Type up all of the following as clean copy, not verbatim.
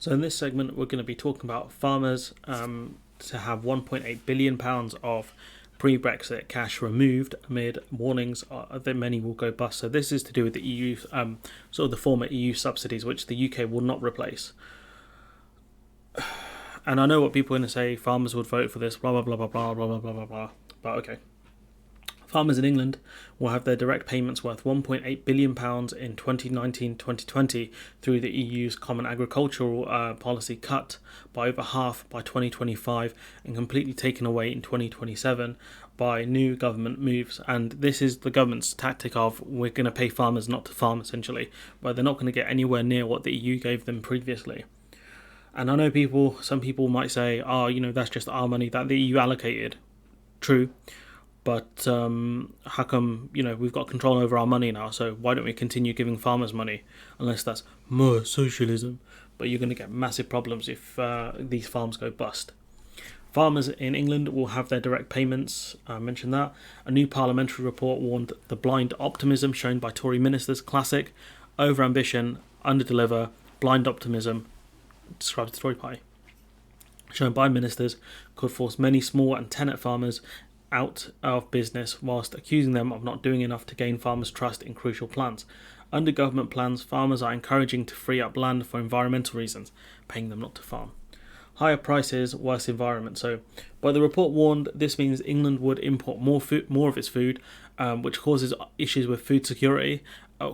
So in this segment, we're going to be talking about farmers to have £1.8 billion of pre-Brexit cash removed amid warnings that many will go bust. So this is to do with the EU, sort of the former EU subsidies, which the UK will not replace. And I know what people are going to say, farmers would vote for this, blah, blah, blah, blah, blah, blah, blah, blah, blah, blah. But okay. Farmers in England will have their direct payments worth £1.8 billion in 2019-2020 through the EU's Common Agricultural Policy cut by over half by 2025 and completely taken away in 2027 by new government moves. And this is the government's tactic of we're going to pay farmers not to farm, essentially, but they're not going to get anywhere near what the EU gave them previously. And I know some people might say, that's just our money that the EU allocated. True. But how come, we've got control over our money now, so why don't we continue giving farmers money? Unless that's more socialism. But you're going to get massive problems if these farms go bust. Farmers in England will have their direct payments. I mentioned that. A new parliamentary report warned the blind optimism shown by Tory ministers, classic, over-ambition, under-deliver, blind optimism, described the Tory party, shown by ministers, could force many small and tenant farmers out of business whilst accusing them of not doing enough to gain farmers' trust in crucial plans. Under government plans, farmers are encouraging to free up land for environmental reasons, paying them not to farm. Higher prices, worse environment. So, but the report warned this means England would import more of its food, which causes issues with food security,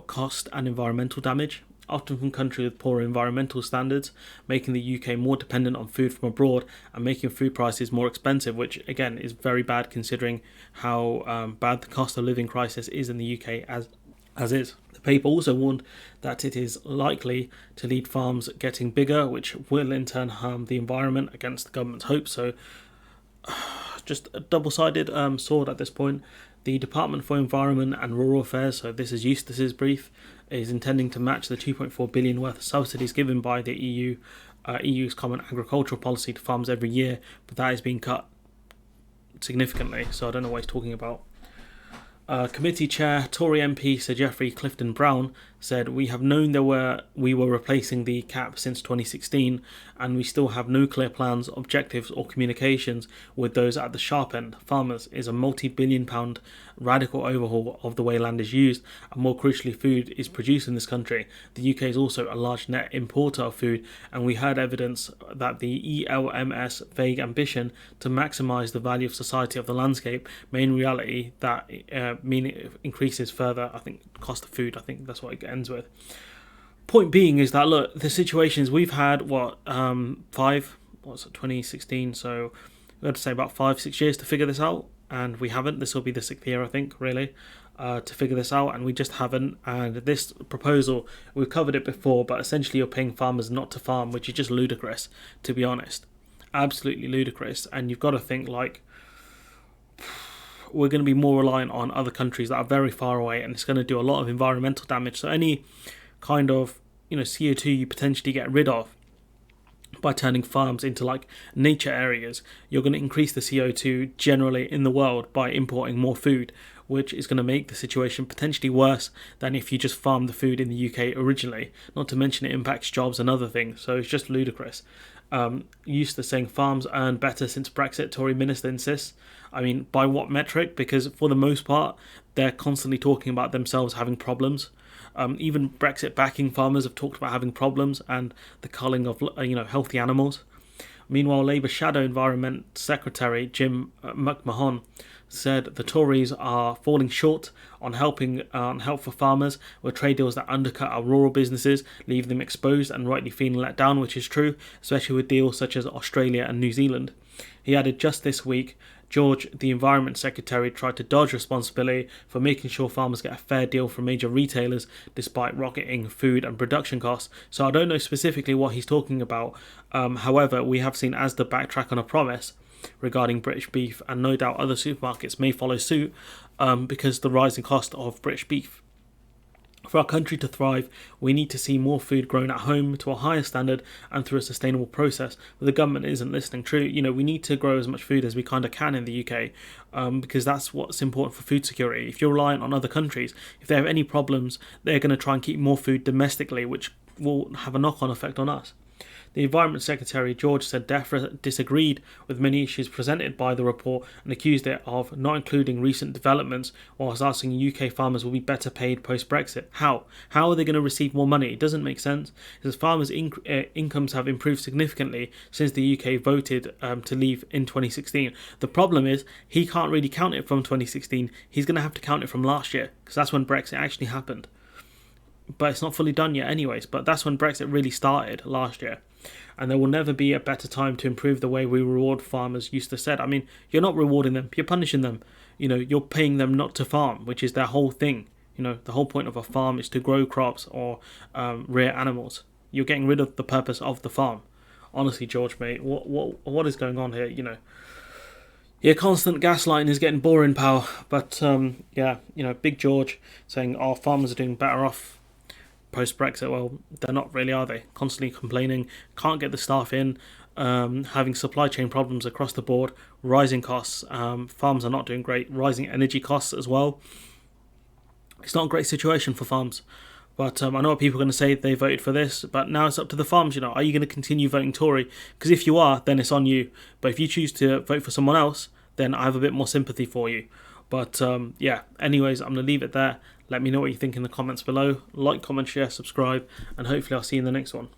cost and environmental damage, often from countries with poorer environmental standards, making the UK more dependent on food from abroad and making food prices more expensive, which again is very bad considering how bad the cost of living crisis is in the UK as is. The paper also warned that it is likely to lead farms getting bigger, which will in turn harm the environment against the government's hopes. So just a double-sided sword at this point. The Department for Environment and Rural Affairs, so this is Eustace's brief, is intending to match the £2.4 billion worth of subsidies given by the EU's Common Agricultural Policy to farms every year, but that is being cut significantly, so I don't know what he's talking about. Committee Chair, Tory MP Sir Geoffrey Clifton Brown said, "We have known we were replacing the cap since 2016 and we still have no clear plans, objectives or communications with those at the sharp end. Farmers is a multi-billion pound radical overhaul of the way land is used and more crucially food is produced in this country. The UK is also a large net importer of food and we heard evidence that the ELMS vague ambition to maximise the value of society of the landscape may in reality that mean it increases further, I think, cost of food. I think that's what it ends with. Point being is that, look, the situations we've had, 2016, so we had to say about 5-6 years to figure this out, and we haven't. This will be the 6th year, I think, really, to figure this out, and we just haven't. And this proposal, we've covered it before, but essentially you're paying farmers not to farm, which is just ludicrous, to be honest. Absolutely ludicrous. And you've got to think, we're going to be more reliant on other countries that are very far away, and it's going to do a lot of environmental damage. So any kind of CO2 you potentially get rid of by turning farms into nature areas, you're going to increase the CO2 generally in the world by importing more food, which is going to make the situation potentially worse than if you just farmed the food in the UK originally, not to mention it impacts jobs and other things. So it's just ludicrous. Used to saying farms earn better since Brexit, Tory minister insists. I mean, by what metric? Because for the most part, they're constantly talking about themselves having problems. Even Brexit backing farmers have talked about having problems and the culling of healthy animals. Meanwhile, Labour Shadow Environment Secretary Jim McMahon said the Tories are falling short on help for farmers with trade deals that undercut our rural businesses, leave them exposed and rightly feeling let down, which is true, especially with deals such as Australia and New Zealand. He added just this week, George, the Environment Secretary, tried to dodge responsibility for making sure farmers get a fair deal from major retailers despite rocketing food and production costs. So I don't know specifically what he's talking about. However, we have seen Asda backtrack on a promise regarding British beef, and no doubt other supermarkets may follow suit because the rising cost of British beef. For our country to thrive, we need to see more food grown at home to a higher standard and through a sustainable process. But the government isn't listening. True, we need to grow as much food as we kind of can in the UK because that's what's important for food security. If you're reliant on other countries, if they have any problems, they're going to try and keep more food domestically, which will have a knock-on effect on us. The Environment Secretary George said DEFRA disagreed with many issues presented by the report and accused it of not including recent developments, whilst asking UK farmers will be better paid post-Brexit. How? How are they going to receive more money? It doesn't make sense, because farmers' incomes have improved significantly since the UK voted to leave in 2016. The problem is he can't really count it from 2016. He's going to have to count it from last year, because that's when Brexit actually happened. But it's not fully done yet anyways, but that's when Brexit really started last year. And there will never be a better time to improve the way we reward farmers, Eustace said. I mean, you're not rewarding them, you're punishing them. You're paying them not to farm, which is their whole thing. The whole point of a farm is to grow crops or rear animals. You're getting rid of the purpose of the farm. Honestly, George, mate, what is going on here? Your constant gaslighting is getting boring, pal. But Big George saying, "Oh, farmers are doing better off post-Brexit." Well, they're not really, are they? Constantly complaining, can't get the staff in, having supply chain problems across the board, rising costs. Farms are not doing great, rising energy costs as well. It's not a great situation for farms. But I know what people are going to say, they voted for this, but now it's up to the farms. Are you going to continue voting Tory? Because if you are, then it's on you. But if you choose to vote for someone else, then I have a bit more sympathy for you. But anyways, I'm going to leave it there. Let me know what you think in the comments below. Like, comment, share, subscribe, and hopefully I'll see you in the next one.